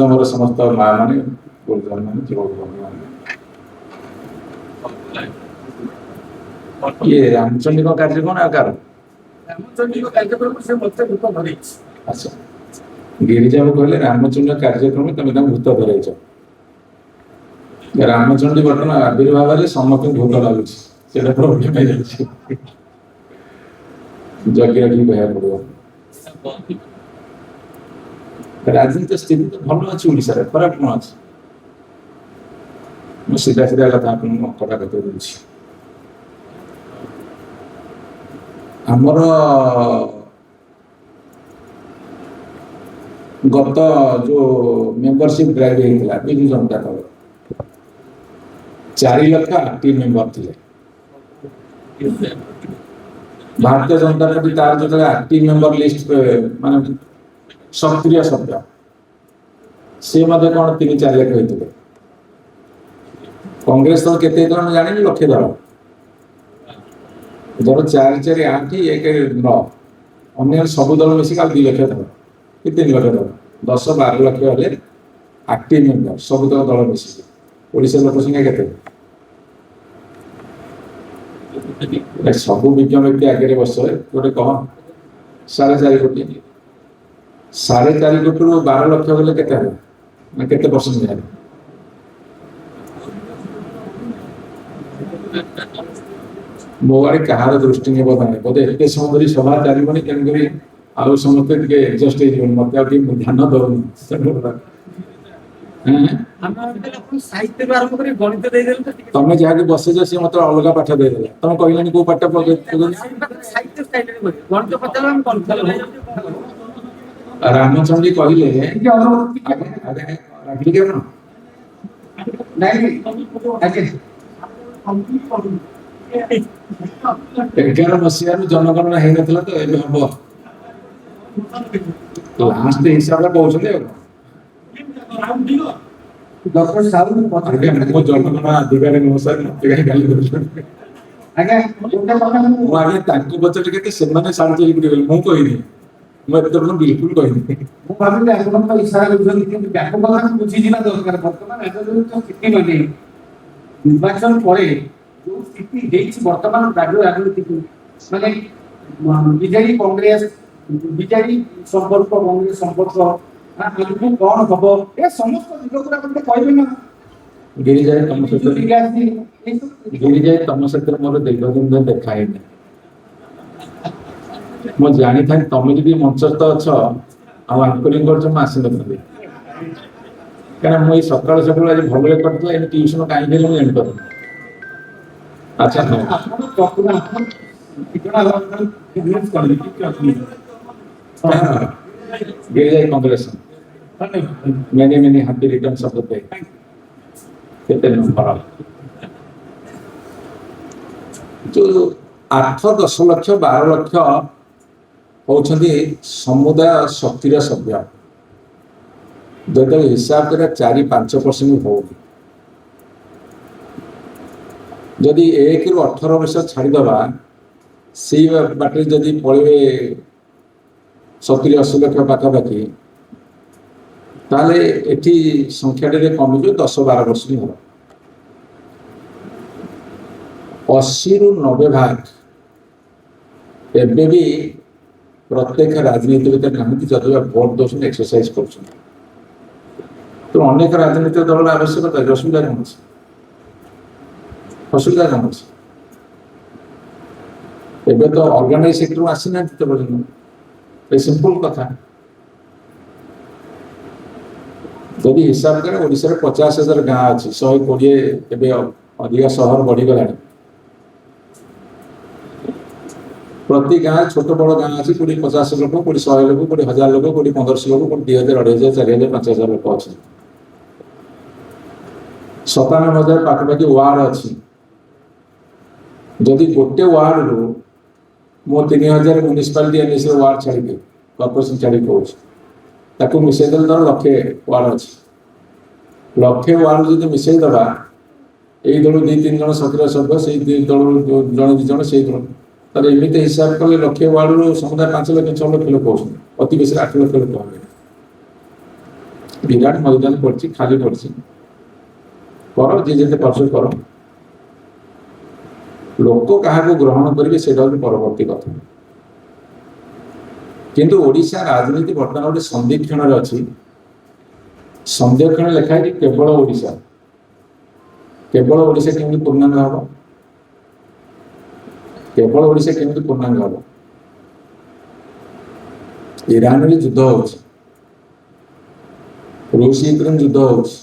ମୋର ସମସ୍ତ ମା ମାନେ ଗୁରୁଜନ ମାନେ ଯୁବକ ବନ୍ଧୁ ମାନେ ଇଏ ରାମଚଣ୍ଡୀଙ୍କ କାର୍ଯ୍ୟ କଣ ଆଉ କାହାର ରାମଚଣ୍ଡୀଙ୍କ କାର୍ଯ୍ୟକ୍ରମ ସେ ମୋତେ ଭୂତ ଧରେଇଛି। ଆଚ୍ଛା ଗିରିଜାକୁ କହିଲେ ରାମଚଣ୍ଡୀ କାର୍ଯ୍ୟକ୍ରମ ତମେ ତାଙ୍କୁ ଭୂତ ଧରେଇଛ। ରାମଚଣ୍ଡୀ ବର୍ତ୍ତମାନ ଆବିର୍ଭାବ ହେଲେ ସମସ୍ତଙ୍କୁ ଭୂତ ଲାଗୁଛି ସେଇଟା ପ୍ରୋବ୍ଲେମ ହେଇଯାଉଛି। ଜଗି ରଖିକି କହିବାକୁ ପଡିବ। ରାଜନୀତି ସ୍ଥିତି ତ ଭଲ ଅଛି ଓଡ଼ିଶାରେ, ଖରାପ କଣ ଅଛି? ମୁଁ ସିଧା ସିଧା କଥା ଆପଣଙ୍କୁ କଥା ଦଉଛି। ଆମର ଗତ ଯୋଉ ମେମ୍ବରସିପ ଡ୍ରାଇଭ ହେଇଥିଲା ବିଜୁ ଜନତା ଦଳ 4 ଲକ୍ଷ ଆକ୍ଟିଭ ମେମ୍ବର ଥିଲେ। ଭାରତୀୟ ଜନତା ପାର୍ଟି ତାର ଯେତେବେଳେ ଆକ୍ଟିଭ ମେମ୍ବର ଲିଷ୍ଟ ମାନେ ସକ୍ରିୟ ସଭ୍ୟ ସେ ମଧ୍ୟ କଣ 3-4 ଲକ୍ଷ ହେଇଥିଲେ। କଂଗ୍ରେସ ଦଳ କେତେ ହେଇଥିଲା ମୁଁ ଜାଣିନି, ଲକ୍ଷେ ଦଳ ଧର 4-4-8-1-9 ଅନ୍ୟ ସବୁ ଦଳ ମିଶିକି ଆଉ 2 ଲକ୍ଷ ଦଳ କି 3 ଲକ୍ଷ ଦଳ 10-12 ଲକ୍ଷ ହେଲେ ଆକ୍ଟିଭ ମେମ୍ବର ସବୁ ଦଳ ମିଶିକି। ଓଡ଼ିଶା ଲୋକ ସଂଖ୍ୟା କେତେ? ସବୁ ବିଜ୍ଞ ବ୍ୟକ୍ତି ଆଗରେ ବସେ ଗୋଟେ କହ 4.5 କୋଟି 4.5 କୋଟିରୁ 12 ଲକ୍ଷ ହେଲେ କେତେ ହେଲା ମାନେ କେତେ ପରସେଣ୍ଟ ହେଲା? ମୋ ଆଡେ କାହାର ଦୃଷ୍ଟି ନିବଦ୍ଧ ନାହିଁ, ବୋଧେ ଏତେ ସମୟ ଧରି ସଭା ଚାଲିବନି ତେଣୁକରି ଆଉ ସମସ୍ତେ ଟିକେ ଏଡଜଷ୍ଟ ହେଇଯିବନି, ମତେ ଆଉ ଟିକେ ଧ୍ୟାନ ଦଉନି। ତମେ ଯାହାକୁ ବସେଇଛ ସିଏ ମତେ ଅଲଗା ପାଠ ଦେଇଦେଲା, ତମେ କହିଲାନି କୋଉ ପାଠ ରାମଚଣ୍ଡୀ କହିଲେ ଏଗାର ମସିହାରୁ ଜନଗଣନା ହେଇନଥିଲା ତ ଏବେ ହବ ଲାଷ୍ଟ ହିସାବରେ କହୁଛନ୍ତି ଆଉ ଡକ୍ଟର ସାହୁ ମୋ ଜନଗଣନା ଅଧିକାରୀ ନୁହଁ ସାର୍, ମତେ କାହିଁ ଗାଲି କରୁଛନ୍ତି? ମୁଁ ଆଜ୍ଞା ତାଙ୍କୁ ପଚାରି କେତେ ସେମାନେ 4.5 ମୁଁ କହିନି, ମୁଁ ଏତେ ବିଲକୁଲ କହିନି। ମୁଁ ଭାବିଲି ଆପଣଙ୍କ ଇସାରା କରୁଛନ୍ତି, କିନ୍ତୁ ବ୍ୟାପକ କଥା ବୁଝିଯିବା ଦରକାର। ବର୍ତ୍ତମାନ ସ୍ଥିତି ମାନେ ନିର୍ବାଚନ ପରେ ଯୋଉ ସ୍ଥିତି ହେଇଛି ବର୍ତ୍ତମାନ ରାଜନୀତିକୁ ମାନେ ବିଜେଡି କଂଗ୍ରେସ ବିଜେଡି ସମ୍ପର୍କ କଂଗ୍ରେସ ସମ୍ପର୍କ ଆଗକୁ କଣ ହବ ଏ ସମସ୍ତ ଦିଗକୁ ଆପଣ କହିବେ ନା। ଗିରିଜାଏ ତମ ସହିତ ମୋର ଦୀର୍ଘ ଦିନ ଦେଖା ହେଇନି। ମୁଁ ଜାଣିଥାଏ ତମେ ଯଦି ମଞ୍ଚସ୍ଥ ଅଛ ଆଉ ଆଙ୍କରିଂ କରୁଛ ମୁଁ ଆସିନଥିଲି, କାରଣ ମୁଁ ଏଇ ସକାଳୁ ସକାଳୁ ଆଜି ଭଲ କରିଥିଲା ଏଇ ଟ୍ୟୁସନ କାହିଁକି ହେଲେ ମୁଁ ଜାଣିପାରୁନି। ଆଚ୍ଛା ଗିରିଜାଏ Congress many happy returns of the day. କେତେ ନମ୍ବର ଯୋଉ 8-10 ଲକ୍ଷ 12 ଲକ୍ଷ ହଉଛନ୍ତି ସମୁଦାୟ ଶକ୍ତିର ସଭ୍ୟ। ଯେତେବେଳେ ହିସାବ କରିବା 4-5% ହଉନି, ଯଦି 1ରୁ 18 ବର୍ଷ ଛାଡ଼ିଦବା ସେଇ ବାଟରେ ଯଦି ପଳେଇବେ 70-80 ଲକ୍ଷ ପାଖାପାଖି, ତାହେଲେ ଏଠି ସଂଖ୍ୟାଟିରେ କମିଯିବ 10-12% ହବ। 80ରୁ 90 ଭାଗ ଏବେ ବି ପ୍ରତ୍ୟେକ ରାଜନୀତି ଭିତରେ ନାହାନ୍ତି, ଯଦିବା ଭୋଟ ଦଉଛନ୍ତି ଏକ୍ସରସାଇଜ କରୁଛନ୍ତି। ତ ଅନେକ ରାଜନୈତିକ ଦଳର ଆବଶ୍ୟକତା ଅସୁବିଧା କଣ ଅଛି? ଅସୁବିଧା କଣ ଅଛି? ଏବେ ତ ଅର୍ଗାନାଇଜ ସେକ୍ଟରରୁ ଆସିନାହାନ୍ତି ତ ପର୍ଯ୍ୟନ୍ତ, ଏ ସିମ୍ପଲ କଥା। ଯଦି ହିସାବ କରେ ଓଡ଼ିଶାରେ 50,000 ଗାଁ ଅଛି, 120 ଏବେ ଅଧିକା ସହର ବଢିଗଲାଣି। ପ୍ରତି ଗାଁ ଛୋଟ ବଡ ଗାଁ ଅଛି, କୋଉଠି 50 ଲୋକ, କୋଉଠି 100 ଲୋକ, କୋଉଠି 1000 ଲୋକ, କୋଉଠି 1500 ଲୋକ, କୋଉଠି 2000, 2500, 4000, 5000 ଲୋକ ଅଛନ୍ତି। 97,000 ପାଖାପାଖି ୱାର୍ଡ ଅଛି। ଯଦି ଗୋଟେ ୱାର୍ଡରୁ ମୁଁ 3000 ମ୍ୟୁନିସିପାଲିଟି ଏନଏସି ୱାର୍ଡ ଛାଡ଼ିକି କର୍ପୋରେସନ ଛାଡ଼ିକି କହୁଛି, ତାକୁ ମିଶାଇ ଦେଲେ ଧର 1,00,000 ୱାର୍ଡ ଅଛି। 1,00,000 ୱାର୍ଡ ଯଦି ମିଶାଇ ଦେବା, ଏଇ ଦଳୁ 2-3 ଜଣ ସକ୍ରିୟ ସଭ୍ୟ, ସେଇ ଦଳରୁ ଜଣେ 2 ଜଣ ସେଇ ଦଳ, ତାହେଲେ ଏମିତି ହିସାବ କଲେ 1,00,000 ୱାର୍ଡରୁ ସମୁଦାୟ 5 ଲକ୍ଷ 6 ଲକ୍ଷ ଲୋକ ହଉଛନ୍ତି, ଅତି ବେଶୀରେ 8 ଲକ୍ଷ ଲୋକ ହେବେ। ବିରାଟ ମଇଦାନ ପଡିଛି, ଖାଲି ପଡିଛି, କର ଯିଏ ଯେତେ ପାରୁଛ କର, ଲୋକ କାହାକୁ ଗ୍ରହଣ କରିବେ ସେଇଟା ହଉଛି ପରବର୍ତ୍ତୀ କଥା। କିନ୍ତୁ ଓଡ଼ିଶା ରାଜନୀତି ବର୍ତ୍ତମାନ ଗୋଟେ ସନ୍ଦିକ୍ଷଣରେ ଅଛି। ସନ୍ଦିକ୍ଷଣ ଲେଖା ହେଇଛି କେବଳ ଓଡ଼ିଶା, କେବଳ ଓଡ଼ିଶା କେମିତି ପୂର୍ଣ୍ଣାଙ୍ଗ ହବ, କେବଳ ଓଡ଼ିଶା କେମିତି ପୂର୍ଣ୍ଣାଙ୍ଗ ହବ। ଇରାନରେ ଯୁଦ୍ଧ ହଉଛି, ରୁଷ ୟୁକ୍ରେନ ଯୁଦ୍ଧ ହଉଛି,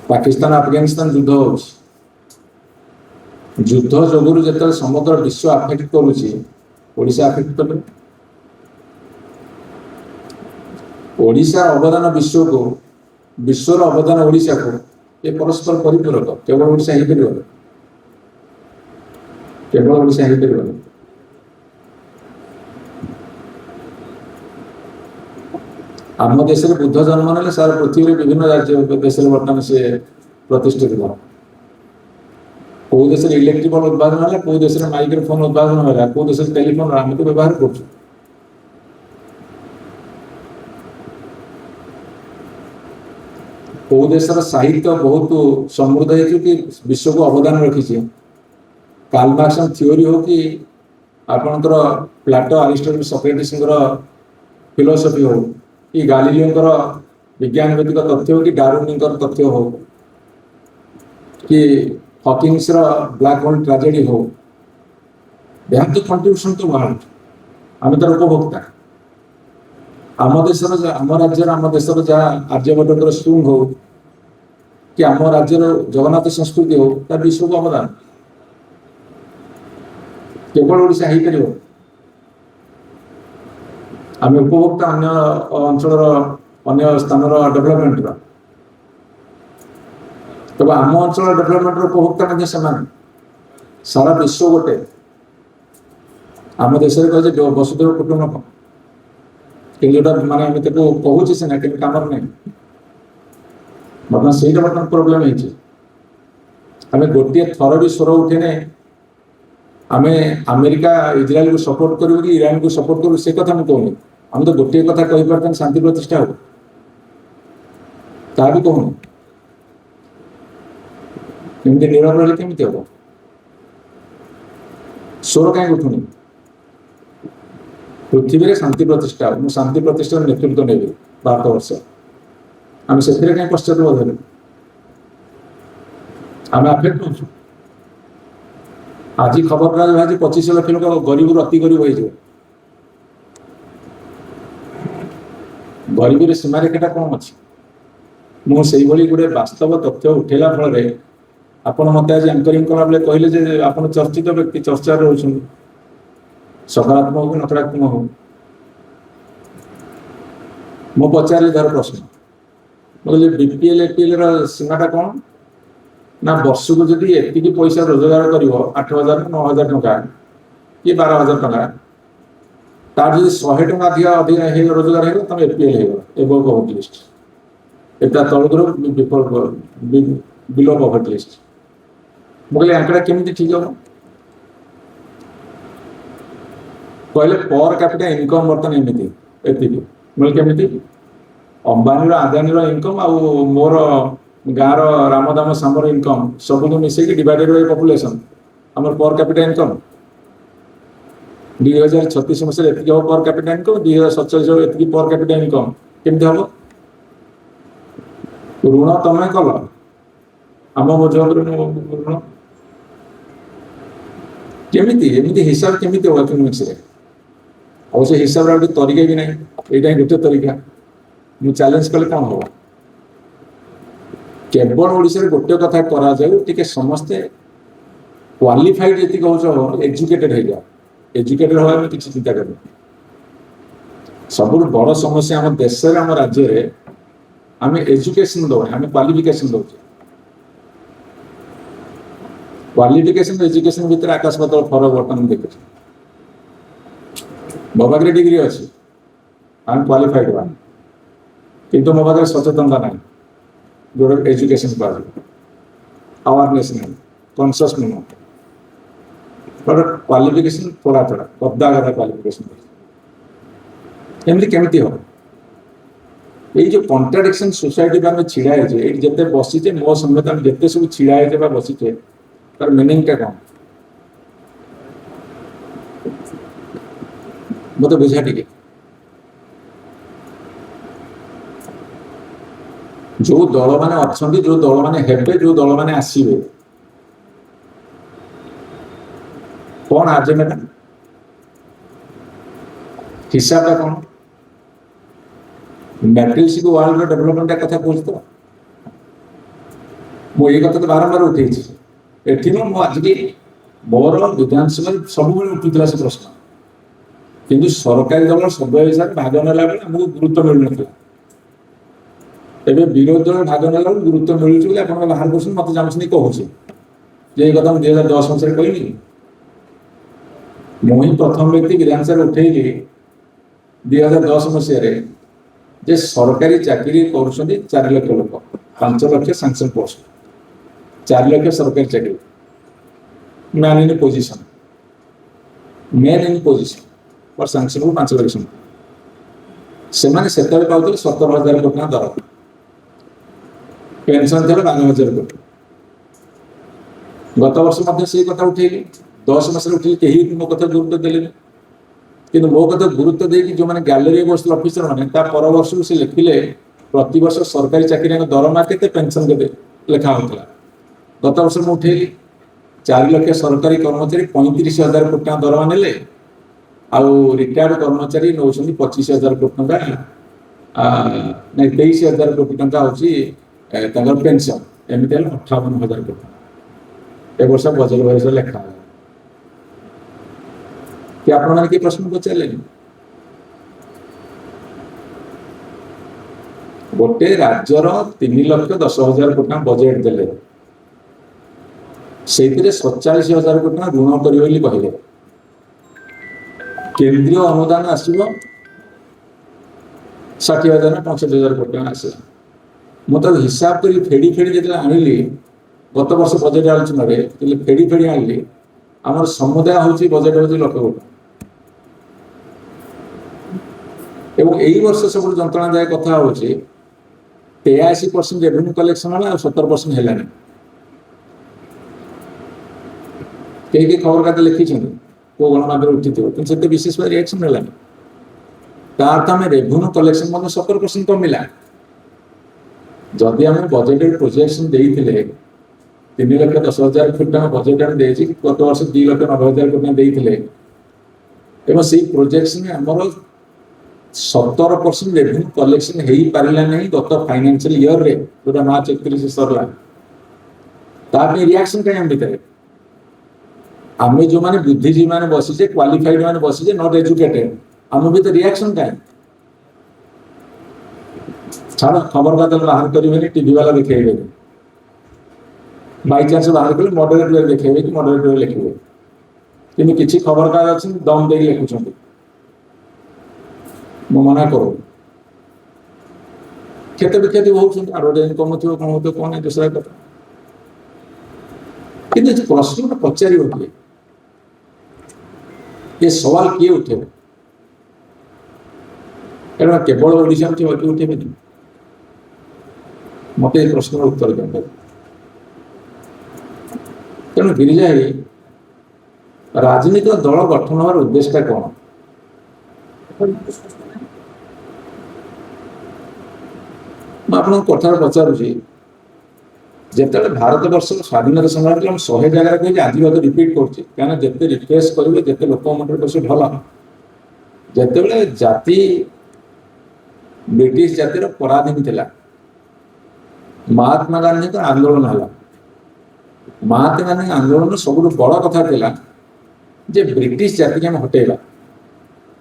ପାକିସ୍ତାନ ଆଫଗାନିସ୍ତାନ ଯୁଦ୍ଧ ହଉଛି। ଯୁଦ୍ଧ ଯୋଗୁରୁ ଯେତେବେଳେ ସମଗ୍ର ବିଶ୍ୱ ଆଫେକ୍ଟ କରୁଛି, ଓଡ଼ିଶା ଆଫେକ୍ଟ କଲେ। ଓଡ଼ିଶାର ଅବଦାନ ବିଶ୍ୱକୁ, ବିଶ୍ୱର ଅବଦାନ ଓଡ଼ିଶାକୁ, ଏ ପରସ୍ପର ପରିପୂରକ। କେବଳ ଓଡ଼ିଶା ହେଇପାରିବନି, କେବଳ ଓଡ଼ିଶା ହେଇପାରିବନି। ଆମ ଦେଶରେ ବୁଦ୍ଧ ଜନ୍ମ ନେଲେ ସାରା ପୃଥିବୀରେ ବିଭିନ୍ନ ରାଜ୍ୟ ଦେଶରେ ବର୍ତ୍ତମାନ ସେ ପ୍ରତିଷ୍ଠିତ ହେଲା। କୋଉ ଦେଶରେ ଇଲେକ୍ଟ୍ରିକ ବଲ୍ ଉଦ୍ଭାବନ ହେଲା, କୋଉ ଦେଶରେ ମାଇକ୍ରୋଫୋନ ଉଦ୍ଭାବନ ହେଲା, କୋଉ ଦେଶରେ ଟେଲିଫୋନ, ଆମେ ତ ବ୍ୟବହାର କରୁଛୁ। କୋଉ ଦେଶର ସାହିତ୍ୟ ବହୁତ ସମୃଦ୍ଧ ହେଇଛି କି ବିଶ୍ୱକୁ ଅବଦାନ ରଖିଛି। କାର୍ଲ ମାର୍କ୍ସଙ୍କ ଥିଓରି ହଉ କି ଆପଣଙ୍କର ପ୍ଲାଟୋ, ଆରିଷ୍ଟୋଟଲ, ସକ୍ରେଟିସଙ୍କର ଫିଲୋସଫି ହଉ, କି ଗାଲିଲିଓଙ୍କର ବିଜ୍ଞାନ ଭିତ୍ତିକ ତଥ୍ୟ ହଉ, କି ଡାର୍ୱିନଙ୍କର ତଥ୍ୟ ହଉ, କି ହକିଂସର ବ୍ଲାକ୍ ହୋଲ ଟ୍ରାଜେଡି ହଉ, they have to contribution to world. ଆମେ ତାର ଉପଭୋକ୍ତା। ଆମ ଦେଶର, ଆମ ରାଜ୍ୟର, ଆମ ଦେଶର ଯାହା ଆର୍ଯ୍ୟଭଟ୍ଟଙ୍କର ଷ୍ଟୁମ୍ ହଉ, କି ଆମ ରାଜ୍ୟର ଜଗନ୍ନାଥ ସଂସ୍କୃତି ହଉ, ତା ବିଶ୍ୱକୁ ଅବଦାନ। କେବଳ ଓଡ଼ିଶା ହେଇପାରିବ। ଆମେ ଉପଭୋକ୍ତା ଅନ୍ୟ ଅଞ୍ଚଳର, ଅନ୍ୟ ସ୍ଥାନର ଡେଭଲପମେଣ୍ଟର। ତେବେ ଆମ ଅଞ୍ଚଳର ଡେଭଲପମେଣ୍ଟର ଉପଭୋକ୍ତା ମଧ୍ୟ ସେମାନେ। ସାରା ବିଶ୍ୱ ଗୋଟେ। ଆମ ଦେଶରେ କହିছে ବସୁଧୈବ କୁଟୁମ୍ବକମ୍, କିନ୍ତୁ ଯୋଉଟା ମାନେ ଆମେ ତାକୁ କହୁଛେ ସିନା, କିନ୍ତୁ କାମର ନାହିଁ। ବର୍ତ୍ତମାନ ସେଇଟା ବର୍ତ୍ତମାନ ପ୍ରୋବ୍ଲେମ ହେଇଛି। ଆମେ ଗୋଟିଏ ଥର ବି ସ୍ୱର ଉଠେନେ ଆମେ ଆମେରିକା ଇସ୍ରାଏଲକୁ ସପୋର୍ଟ କରିବୁ କି ଇରାନକୁ ସପୋର୍ଟ କରିବୁ ସେ କଥା ମୁଁ କହୁନି। ଆମେ ତ ଗୋଟିଏ କଥା କହିପାରୁଛନ୍ତି ଶାନ୍ତି ପ୍ରତିଷ୍ଠା ହବ, ତାହା ବି କହୁନି। ଏମିତି ନୀରବ ରହିଲେ କେମିତି ହବ? ସ୍ୱର କାହିଁକି ଉଠୁନି? ପୃଥିବୀରେ ଶାନ୍ତି ପ୍ରତିଷ୍ଠା ହବ, ମୁଁ ଶାନ୍ତି ପ୍ରତିଷ୍ଠାର ନେତୃତ୍ୱ ନେବି ଭାରତବର୍ଷ। ଆମେ ସେଥିରେ କାହିଁ ପଶ୍ଚାତପଦ ହେଲୁ? ଆମେ ଆଫେକ୍ଟ ହଉଛୁ। ଆଜି ଖବରକାଗଜ ବାହାରିଛି 25 ଲକ୍ଷ ଲୋକ ଗରିବରୁ ଅତି ଗରିବ ହେଇଯିବ। ଗରିବୀର ସୀମାରେଖାଟା କଣ ଅଛି? ମୁଁ ସେଇଭଳି ଗୋଟେ ବାସ୍ତବ ତଥ୍ୟ ଉଠେଇଲା ଫଳରେ ଆପଣ ମତେ ଆଜି ଆଙ୍କରିଂ କଲାବେଳେ କହିଲେ ଯେ ଆପଣ ଚର୍ଚ୍ଚିତ ବ୍ୟକ୍ତି, ଚର୍ଚ୍ଚାରେ ରହୁଛନ୍ତି, ସକାରାତ୍ମକ ହଉ କି ନକାରାତ୍ମକ ହଉ। ମୁଁ ପଚାରିଲି ଧର ପ୍ରଶ୍ନ, ମୁଁ କହିଲି ବିପିଏଲ ଏପିଏଲ ର ସୀମାଟା କଣ? ନା ବର୍ଷକୁ ଯଦି ଏତିକି ପଇସା ରୋଜଗାର କରିବ, 8,000 9,000 ଟଙ୍କା କି 12,000 ଟଙ୍କା, ତାର ଯଦି 100 ଟଙ୍କା ଅଧିକ ରୋଜଗାର ହେଇଗଲା ତମେ ଏପିଏଲ ହେଇଗଲା, ଏବୋଭ ପଭର୍ଟି ଲିଷ୍ଟ। ଏଟା ତଳୁର ବିଲୋ ପଭର୍ଟି ଲିଷ୍ଟ। ମୁଁ କହିଲି ଆଙ୍କଟା କେମିତି ଠିକ ହବ? କହିଲେ ପର କ୍ୟାପିଟା ଇନକମ ବର୍ତ୍ତମାନ ଏମିତି ଏତିକି। ମୁଁ କେମିତି? ଅମ୍ବାନୀର, ଆଦାନୀର ଇନକମ ଆଉ ମୋର ଗାଁର ରାମଦାମ ସାମର ଇନକମ ସବୁକୁ ମିଶେଇକି ଡିଭାଇଡେଡ ବାଇ ପପୁଲେସନ ଆମର ପର କ୍ୟାପିଟା ଇନକମ 2036 ମସିହାରେ ଏତିକି ହବ ପର କ୍ୟାପିଟା ଇନକମ, 2047 ଏତିକି ପର କ୍ୟାପିଟା ଇନକମ। କେମିତି ହବ? ଋଣ ତମେ କଲ, ଆମ ବୋଝ ଉପରେ ଋଣ କେମିତି? ଏମିତି ହିସାବ କେମିତି ହବ ଇକୋନୋମିକ୍ସରେ? ଅବଶ୍ୟ ହିସାବର ଗୋଟେ ତରିକା ବି ନାହିଁ, ଏଇଟା ହିଁ ଗୋଟେ ତରିକା। ମୁଁ ଚ୍ୟାଲେଞ୍ଜ କଲେ କଣ ହବ? କେବଳ ଓଡ଼ିଶାରେ ଗୋଟେ କଥା କରାଯାଉ, ଟିକେ ସମସ୍ତେ କ୍ୱାଲିଫାଇଡ ଯେତିକି ହଉଛ ଏଜୁକେଟେଡ ହେଇଯାଅ। ଏଜୁକେଟେଡ ହବା ପାଇଁ କିଛି ଚିନ୍ତା କରିବ। ସବୁଠୁ ବଡ଼ ସମସ୍ୟା ଆମ ଦେଶରେ, ଆମ ରାଜ୍ୟରେ ଆମେ ଏଜୁକେସନ ଦଉନେ, ଆମେ କ୍ୱାଲିଫିକେସନ ଦଉଛେ। କ୍ୱାଲିଫିକେସନ ଏଜୁକେସନ ଭିତରେ ଆକାଶ ପାତାଳ ଫରକ ବର୍ତ୍ତମାନ ଦେଖୁଛୁ। ମୋ ପାଖରେ ଡିଗ୍ରୀ ଅଛି, ଆମେ କ୍ୱାଲିଫାଇଡ ବା, କିନ୍ତୁ ମୋ ପାଖରେ ସଚେତନତା ନାହିଁ, ଯୋଉଟା ଏଜୁକେସନ କୁହାଯିବ। ଆୱାରନେସ୍ ନାହିଁ, କନସିୟସ୍ ନୁହଁ। କ୍ୱାଲିଫିକେସନ ଥୋଡ଼ା ଥୋଡ଼ା ଗଦା ଗଦା କ୍ୱାଲିଫିକେସନ। ଏମିତି କେମିତି ହବ? ଏଇ ଯୋଉ କଣ୍ଟ୍ରାଡିକ୍ସନ ସୋସାଇଟି ଆମେ ଛିଡା ହେଇଛେ ଏଇଠି ଯେତେ ବସିଛେ ମୋ ସମେତ ଆମେ ଯେତେ ସବୁ ଛିଡା ହେଇଛେ ବା ବସିଛେ ତାର ମିନିଂଟା କ'ଣ ମତେ ବୁଝା ଟିକେ। ଯୋଉ ଦଳ ମାନେ ଅଛନ୍ତି ଯୋଉ ଦଳ ମାନେ ହେବେ ଯୋଉ ଦଳ ମାନେ ଆସିବେ କ'ଣ ଆଜେଣ୍ଡା ହିସାବଟା କ'ଣ ମ୍ୟାଟ୍ରିକ୍ସ ୱାର୍ଲଡର ଡେଭଲପମେଣ୍ଟ କଥା କହୁଛି ତ ମୁଁ ଏଇ କଥା ତ ବାରମ୍ବାର ଉଠେଇଛି ଏଠି ମୁଁ ଆଜିକି ମୋର ବିଧାନସଭାରେ ସବୁବେଳେ ଉଠୁଥିଲା ସେ ପ୍ରଶ୍ନ କିନ୍ତୁ ସରକାରୀ ଦଳ ସଭ୍ୟ ହିସାବରେ ଭାଗ ନେଲା ବେଳେ ଆମକୁ ଗୁରୁତ୍ୱ ମିଳୁନଥିଲା ଏବେ ବିରୋଧୀ ଦଳ ଭାଗ ନେଲା ବେଳକୁ ଗୁରୁତ୍ୱ ମିଳୁଛି ବୋଲି ଆପଣ ବାହାର କରୁଛନ୍ତି ମତେ ଜାଣୁଛନ୍ତି କହୁଛି ଯେ ଏଇ କଥା ମୁଁ 2010 ମସିହାରେ କହିଲି ମୁଁ ହିଁ ପ୍ରଥମ ବ୍ୟକ୍ତି ବିଧାନସଭାରେ ଉଠେଇଲି 2010 ମସିହାରେ ଯେ ସରକାରୀ ଚାକିରି କରୁଛନ୍ତି 4 ଲକ୍ଷ ଲୋକ 5 ଲକ୍ଷ ସାଂସନ ପୋଷ୍ଟ 4 ଲକ୍ଷ ସରକାରୀ ଚାକିରି man in position men in position for ସାଂସନକୁ 5 ଲକ୍ଷ ସେମାନେ ସେତେବେଳେ ପାଉଥିଲେ 17,000 କୋଟି ଟଙ୍କା ଦରମା पेंशन थे 12,000 कोटी गत वर्ष से कथा उठेली 10 मास कहीं मो कथा गुरुत्व देले कि मो कथा गुरुत्व देकी जो मैंने गैलरी बस अफिसर मैंने पर वर्ष से लिखिले प्रति वर्ष सरकारी चाकरी दरमा के पेंशन के लिखा होता गत वर्ष मुझे उठेली 4 लक्ष सरकारी कर्मचारी 35,000 कोटी टका दरमा ने आउ रिटायर्ड कर्मचारी नौ 25,000 कोटी टका नहीं 23,000 कोटी टका हूँ पेंशन एमती 58,000 कोटी ए वर्ष बजट बयस लेखा कि आप किए प्रश्न पचारे गोटे राज्यर 3,10,000 कोटी बजेट देले से 47,000 कोटी ऋण करेंगे कहले केंद्रीय अनुदान आसो 60,000 ना 65,000 कोटी आसला मुझे हिसाब कर फेड़ी फेड़ी जो आनिली गत वर्ष बजेट आलोचन फेड़ी फेड़ी आनिली आम समुदाय हूँ बजेट हूँ 1,00,000 कोटी एवं यही वर्ष सब जंत्रणादायक कथा हूँ 83% रेवेन्यू कलेक्शन है 17% है कई खबर कागज लिखी को गणमाध्यम उठी थी विशेष रिएक्शन है अर्थ आम रेवेन्यू कलेक्शन 17% कमिला जदि आम बजेट प्रोजेक्शन देते 3,10,000 कोटी टका बजेट आम दे गत वर्ष 2,90,000 कोटी देते से प्रोजेक्शन आमर 17% रेवेन्यू कलेक्शन हो पारा नहीं गत फाइनेंशियल ईयर रे जो मार्च 31 सरला रिएक्शन कहीं आम भर आम जो मैंने बुद्धिजीवी मैंने बसीचे क्वालिफाइड मैंने बसीचे नॉट एजुकेटेड आम भी रिएक्शन कहीं छाड़ खबर कागज बाहर करेंगे टीवी वाला देखेबे बाई चांस बाहर कले मॉडरेटर देखेबे कि मॉडरेटर लिखे कि किसी खबर कागज अच्छी दम दे लिखुं मो मना करो क्षति विक्षति होती आडवर्टाइज कम थो कौन हो कौन है दूसरा कथा कि प्रश्न पचार किए ये सवाल किए उठे कारण केवल ओडिशा किए उठे मत प्रश्न उत्तर दिखाते तेणु गिरिजा राजनीतिक दल गठन हमार उद्देश्य कौन मुझे कथा पचारूँ जिते भारत वर्ष स्वाधीनता संग्राम 100 जगह कही आज भी रिपीट करें जिते रिक्वेस्ट करेंगे जिते लोक मन बस भल जिते जाति ब्रिटिश जातिर पराधीन थिला महात्मा गांधी का आंदोलन है महात्मा गांधी आंदोलन सब बड़ कथा थिला जे ब्रिटिश जाति के हटेबा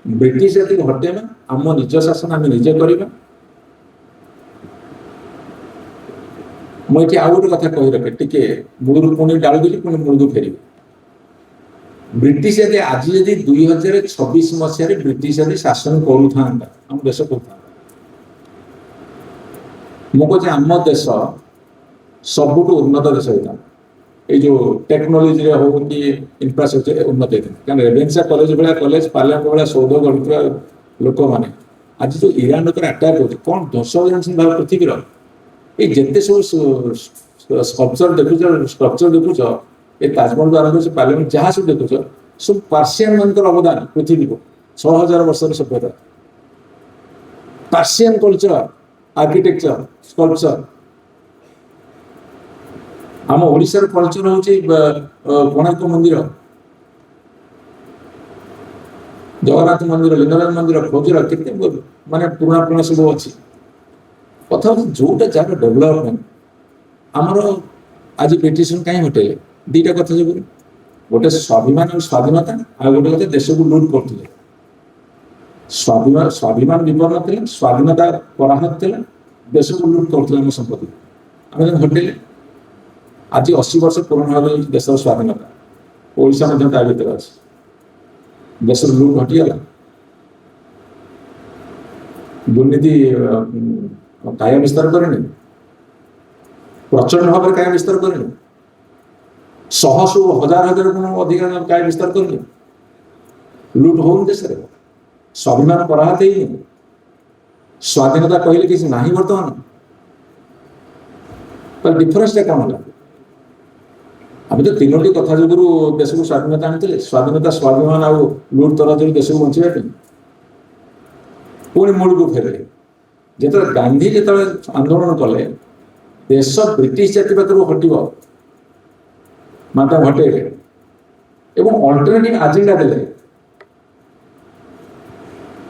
ब्रिटिश जाति को हटेबा आम निज शासन आम निजे करवा मुझे आउ गोटे कथा कही रखे टी मूल पुणी डालुदी पुणी मूल को फेर ब्रिटिश जाति आज जदि 2026 मसीह ब्रिटिश जाति शासन करूँ आम देश करूँ मुझे आम देश सबुठ उन्नत देश होता ये जो टेक्नोलोजी हो कि इंफ्रास्ट्रक्चर उन्नत होता कारण रेवेन्सा कॉलेज भाया कॉलेज पार्लियामेंट भाया सौध गढ़ुवा लोक मैंने आज जो इरान ऊपर अटैक होती कौन ध्वंस हो जान भाव पृथ्वीर ये जिते सब स्कल्पचर देखुच स्ट्रक्चर देखुच ये ताजमहल को आरंभ से पार्लियामेंट जहाँ सब देखुच सब पार्सियन मान अवदान पृथ्वी को 6000 वर्ष सभ्यता पार्सियन कल्चर आर्किटेक्चर स्कल्पचर आम ओडिशार कल्चर हूँ कोणार्क मंदिर जगन्नाथ मंदिर लिंगराज मंदिर खोजरा केते माने पुराना पुराना सब अच्छी कथा जोटा जार डेभलपमेंट आमर आज पिटिशन कहीं हटेले दीटा कथा जो गोटे स्वाभिमान और स्वाधीनता आ गोटे कथा देश को लुट करते स्वाभिमान विपन्न थे स्वाधीनता पराहत थे देश को लुट करते संपत्ति आम हटेले आज 80 वर्ष पूर्ण हो देश स्वाधीनता ओडिशा ता भर अच्छे देश लुट हटिगला दुर्नीति काय विस्तार करेनि प्रचंड भाव काय विस्तार करेनि शह शह हजार हजार गुण अधिक काय विस्तार करेनि लुट हो देश स्वाभिमान पराहत ही स्वाधीनता कहले किसी ना बर्तमान तो डिफरेन्स कौन है आम तो तीनोटी कथा जो देश को स्वाधीनता आनी स्वाधीनता स्वाभिमान आ लुट तरह देश को बचाई पुणी मूल को फेरे जो गांधी जो आंदोलन कले देश ब्रिटिश जाति पाखु हटब माता हटेले अल्टरनेटिव एजेंडा देले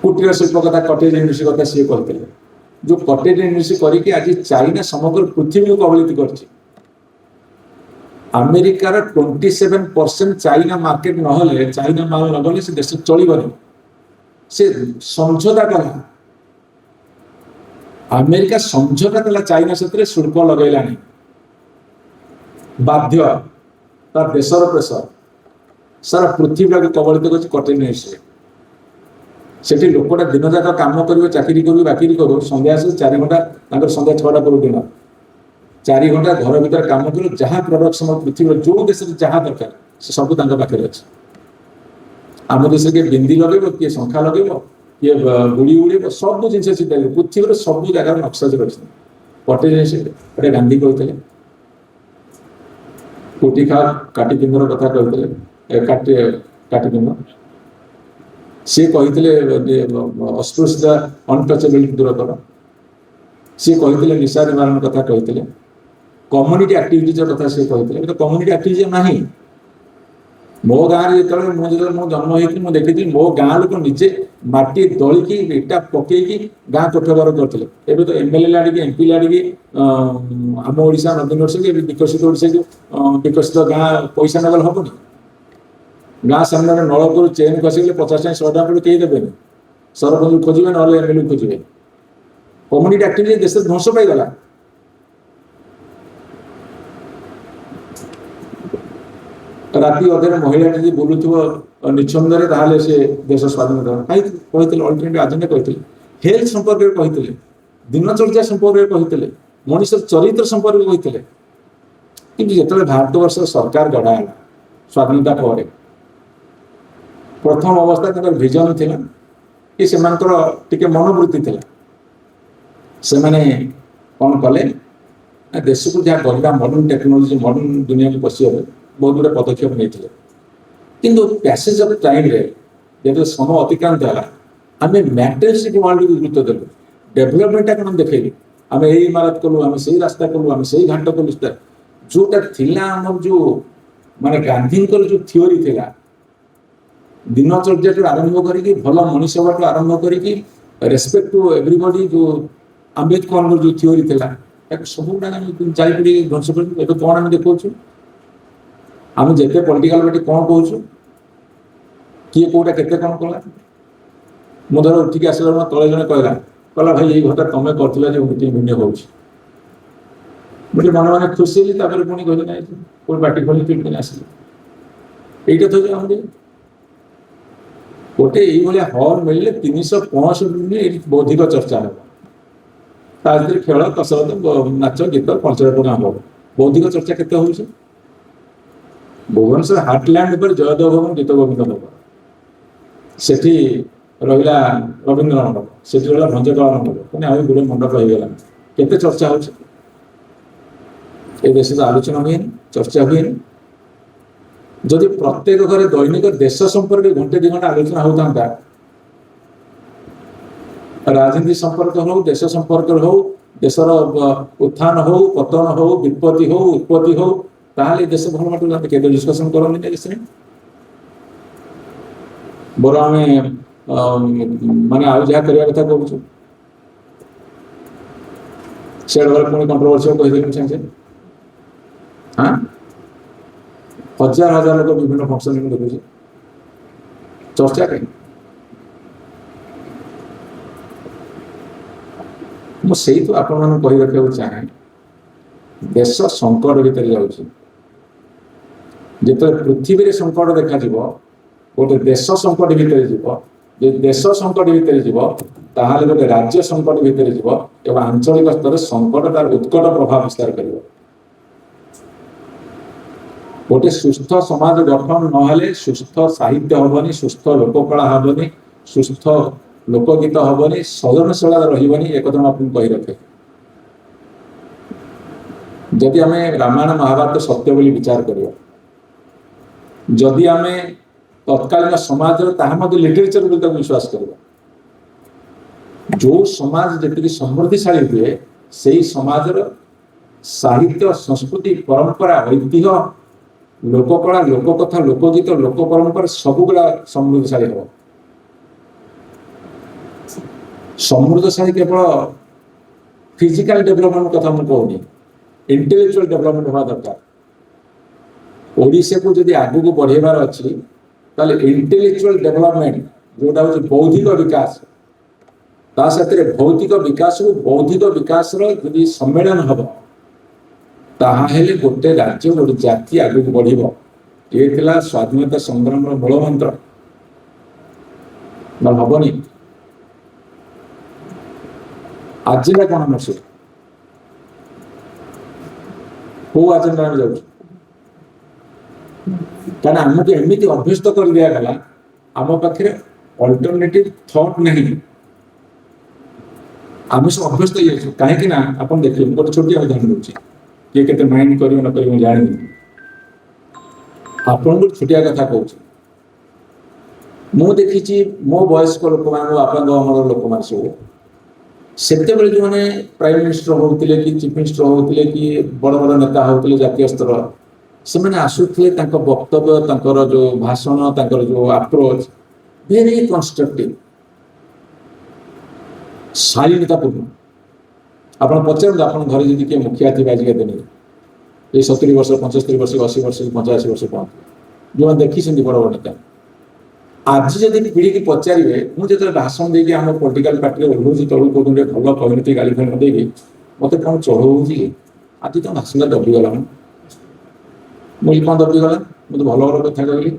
कुटीर शिल्प कथा कटेज यूनिवर्सिटी कथा सी कहते जो कटेज यूनिवर्सिटी करके आज चाइना समग्र पृथ्वी को कबलित कर अमेरिकार 27% चाइना मार्केट नहले चाइना माल न गले से देश चलबनी से समझौता कला अमेरिका समझौता कला चाइना से शुल्क लगेलानी बाध्य तार देशर प्रेसर सारा पृथ्वी को कबलित कर कटेज से लोकटा दिन जाक कम कर चाकरी कर बाकी करू संध्या 4 घंटा संध्या 6टा पर दिन 4 घंटा घर भीतर कम कर जहाँ प्रोडक्शन पृथ्वी जो देश जहाँ दरकार से सब पाखे अच्छे आम देश किए बिंदी लगे किए शंखा लगे किए गुड़ी उड़े सब जिन पृथ्वी सब जगार नक्सा से कटे गांधी कहते कोटी खा काटी पिंडर कथा कहते काटी सी कहते अस्पृश्यता अनटचेबिलिटी दूर कर सी कहते निशा निवारण कथा कहते कम्युनिटी एक्टिविटीज कथा सी कहते कम्युनिटी एक्टिविटीज ना मो गाँव जो जन्म हो देखी मो गाँ लोक निजे माटी दलिकी इटा पकईकी गाँ कोठबार करते तो एमएलए लाड़ी एमपी लाड़ी आम ओडिशा नदी यूनिवर्सिटी विकसित ओडिशा जो विकसित गाँ पैसा नगल हेनी गाँ सामने नलकूर चेन खसीगले 50 टाइम 100 टाइम कहीं देवे सरपंच खोजे ना एमएलए खोजे कम्युनिटी एक्टिविटी देश ध्वंस पाईगला राति अधे महिला जी बुलूव निछंदे से देश स्वाधीनता कहते अल्टरनेटिव एजेंडा कहते हेल्थ संपर्क कहते दिनचर्या संपर्क कहते मनीष चरित्र संपर्क कहते कि जो भारत वर्ष सरकार गढ़ा स्वाधीनता पर प्रथम अवस्था विजन थी कि से मनोवृत्ति थी से कौन कले देश को जहाँ गढ़ा मॉडर्न टेक्नोलोजी मॉडर्न दुनिया को पशि बहुत गुड़ा पदक्षेप नहीं किंतु पैसेज ऑफ टाइम रे जब समय अतिक्रांत है आम मैटेरियलिस्टिक वर्ल्ड को गुरुत्व देलु डेभलपमेंट कौन देखेलु आम यही इमारत कलु आम से रास्ता कलु आम से घाट कलु जोटा थिला आम जो माने गांधी जो थियोरी थिला दिनचर्या आरंभ करी भल मनीष बाट आरंभ करी रेस्पेक्ट टू एवरीबॉडी जो आंबेडकर जो थियोरी थिला सब चारिपी ध्वंस कर कौन आम देखा आम जिते पॉलिटिकल पार्टी कौन कहूँ किए कौटा केते कौन कला मुझे उठिक आसला तले जन कहला भाई ये घटा तुम कर भिन्न हो मन मन खुशी हेली पुणी कहले ना कोई पार्टी खोली फिर आसिले यहीटा तो आम गोटे ये हल मिले 365 दिन बौद्धिक चर्चा हम खेल कसरत नाच गीत कल्चर प्रोग्राम हम बौद्धिक चर्चा केते हो भुवनेश्वर हार्टलैंड पर जयदेव भवन गीत गोविंद नगर से ରହିଲା ରବୀନ୍ଦ୍ର ମଣ୍ଡପ, ସେଠି ରହିଲା ଭଞ୍ଜକଳା ମଣ୍ଡପ, ପୁଣି ଆଉ ଗୁଡ଼େ ମଣ୍ଡପ ହେଇଗଲାଣି। କେତେ ଚର୍ଚ୍ଚା ହଉଛି ଏ ଦେଶରେ, ଆଲୋଚନା ହୁଏନି, ଚର୍ଚ୍ଚା ହୁଏନି। ଯଦି ପ୍ରତ୍ୟେକ ଘରେ ଦୈନିକ ଦେଶ ସମ୍ପର୍କରେ ଘଣ୍ଟେ 2 ଘଣ୍ଟା ଆଲୋଚନା ହଉଥାନ୍ତା, ରାଜନୀତି ସମ୍ପର୍କ ହଉ, ଦେଶ ସମ୍ପର୍କ ହଉ, ଦେଶର ଉତ୍ଥାନ ହଉ, ପତନ ହଉ, ବିପତ୍ତି ହଉ, ଉତ୍ପତ୍ତି ହଉ, ତାହେଲେ ଏ ଦେଶ ଭଲ ବାଟକୁ ଯାଆନ୍ତା। କେବେ ଡିସ୍କସନ କରନ୍ତି ଏ ଦେଶରେ। ବରଂ ଆମେ ମାନେ ଆଉ ଯାହା କରିବା କଥା କରୁଛୁ, ସେଆଡେ ଗଲେ ପୁଣି କଣ୍ଟ୍ରୋଭର୍ସି କହିଦେବି ସାଙ୍ଗେ ସାଙ୍ଗେ। ହଁ, ହଜାର ହଜାର ଲୋକ ବିଭିନ୍ନ ଫଙ୍କସନ ଦେଖୁଛି, ଚର୍ଚ୍ଚା କାହିଁ? ମୁଁ ସେଇଠୁ ଆପଣମାନଙ୍କୁ କହି ରଖିବାକୁ ଚାହେଁ, ଦେଶ ସଙ୍କଟ ଭିତରେ ଯାଉଛି। ଯେତେବେଳେ ପୃଥିବୀରେ ସଙ୍କଟ ଦେଖାଯିବ, ଗୋଟେ ଦେଶ ସଙ୍କଟ ଭିତରେ ଯିବ। ଯଦି ଦେଶ ସଙ୍କଟ ଭିତରେ ଯିବ, ତାହେଲେ ଗୋଟେ ରାଜ୍ୟ ସଙ୍କଟ ଭିତରେ ଯିବ ଏବଂ ଆଞ୍ଚଳିକ ସ୍ତରରେ ସଙ୍କଟ ତାର ଉତ୍କଟ ପ୍ରଭାବ ବିସ୍ତାର କରିବ। ଗୋଟେ ସୁସ୍ଥ ସମାଜ ଗଠନ ନହେଲେ ସୁସ୍ଥ ସାହିତ୍ୟ ହବନି, ସୁସ୍ଥ ଲୋକକଳା ହବନି, ସୁସ୍ଥ ଲୋକଗୀତ ହବନି, ସୃଜନଶୀଳତା ରହିବନି। ଏକଥା ମୁଁ ଆପଣଙ୍କୁ କହି ରଖେ। ଯଦି ଆମେ ରାମାୟଣ ମହାଭାରତ ସତ୍ୟ ବୋଲି ବିଚାର କରିବା, ଯଦି ଆମେ ତତ୍କାଳୀନ ସମାଜରେ ତାହା ମଧ୍ୟ ଲିଟରେଚର ବୋଲି ତାକୁ ବିଶ୍ୱାସ କରିବା, ଯେଉଁ ସମାଜ ଯେତିକି ସମୃଦ୍ଧିଶାଳୀ ହୁଏ, ସେଇ ସମାଜର ସାହିତ୍ୟ, ସଂସ୍କୃତି, ପରମ୍ପରା, ଐତିହ୍ୟ, ଲୋକକଳା, ଲୋକକଥା, ଲୋକଗୀତ, ଲୋକ ପରମ୍ପରା ସବୁଗୁଡ଼ା ସମୃଦ୍ଧିଶାଳୀ ହେବ। ସମୃଦ୍ଧଶାଳୀ କେବଳ ଫିଜିକାଲ ଡେଭଲପମେଣ୍ଟ କଥା ମୁଁ କହୁନି, ଇଣ୍ଟେଲେକ୍ଚୁଆଲ ଡେଭଲପମେଣ୍ଟ ହେବା ଦରକାର। ଓଡ଼ିଶାକୁ ଯଦି ଆଗକୁ ବଢ଼େଇବାର ଅଛି, ତାହେଲେ ଇଣ୍ଟେଲେକ୍ଚୁଆଲ ଡେଭଲପମେଣ୍ଟ ଯେଉଁଟା ହେଉଛି ବୌଦ୍ଧିକ ବିକାଶ, ତା ସାଥିରେ ଭୌତିକ ବିକାଶକୁ ବୌଦ୍ଧିକ ବିକାଶର ଯଦି ସମ୍ମିଳନ ହେବ, ତାହେଲେ ଗୋଟେ ରାଜ୍ୟ, ଗୋଟେ ଜାତି ଆଗକୁ ବଢ଼ିବ। ଏ ଥିଲା ସ୍ୱାଧୀନତା ସଂଗ୍ରାମର ମୂଳ ମନ୍ତ୍ର। ନହେଲେ ହବନି। ଆଜିଟା କ'ଣ ଆମର କୋଉ ଆଜେଣ୍ଡା ଆମେ ଯାଉଛୁ? କାରଣ ଆମକୁ ଏମିତି ଅଭ୍ୟସ୍ତ କରି ଦିଆଗଲା, ଆମ ପାଖରେ ଅଲ୍ଟରନେଟିଭ ଥଟ୍ ନାହିଁ। ଆମେ ସବୁ ଅଭ୍ୟସ୍ତ ହେଇଯାଇଛୁ। କାହିଁକି ନା ଆପଣ ଦେଖିବେ, ମୁଁ ଗୋଟେ ଛୋଟିଆ ଉଦାହରଣ ଦେଉଛି, କିଏ କେତେ ମାଇଣ୍ଡ କରିବ ନ କରିବ ମୁଁ ଜାଣିନି। ଆପଣଙ୍କୁ ଛୋଟିଆ କଥା କହୁଛି। ମୁଁ ଦେଖିଛି ମୋ ବୟସ୍କ ଲୋକମାନେ, ମୋ ବାପାଙ୍କ ଅମଳର ଲୋକମାନେ ସବୁ, ସେତେବେଳେ ଯେଉଁମାନେ ପ୍ରାଇମ ମିନିଷ୍ଟର ହେଉଥିଲେ କି ଚିଫ ମିନିଷ୍ଟର ହେଉଥିଲେ କି ବଡ଼ ବଡ଼ ନେତା ହେଉଥିଲେ ଜାତୀୟ ସ୍ତର, ସେମାନେ ଆସୁଥିଲେ, ତାଙ୍କ ବକ୍ତବ୍ୟ, ତାଙ୍କର ଯେଉଁ ଭାଷଣ, ତାଙ୍କର ଯେଉଁ ଆପ୍ରୋଚ ଭେରି କନଷ୍ଟ୍ରକ୍ଟିଭ, ଶାଳୀନତାପୂର୍ଣ୍ଣ। ଆପଣ ପଚାରନ୍ତୁ, ଆପଣଙ୍କ ଘରେ ଯଦି କିଏ ମୁଖିଆ ଥିବେ ଆଜିକା ଦିନରେ, ଏଇ 70 ବର୍ଷ, 75 ବର୍ଷ, 80 ବର୍ଷ, 85 ବର୍ଷ ପର୍ଯ୍ୟନ୍ତ, ଯେଉଁମାନେ ଦେଖିଛନ୍ତି ବଡ଼ ବଡ଼ ନେତା, ଆଜି ଯଦି ପିଢ଼ିକି ପଚାରିବେ, ମୁଁ ଯେତେବେଳେ ଭାଷଣ ଦେଇକି ଆମ ପଲିଟିକାଲ ପାର୍ଟିରେ ଓହ୍ଲଉଛି ତଳକୁ କହୁଛନ୍ତି ଭଲ କହିନଥିଲି, ଗାଳି ଫାଳି ନ ଦେଇକି, ମୋତେ କ'ଣ ଚଢ଼ଉଛି କି? ଆଜି ତ ଭାଷଣଟା ଦବିଗଲା। ମୁଁ କ'ଣ ଦବିଗଲା? ମୁଁ ତ ଭଲ ଭଲ କଥା କହିଲି।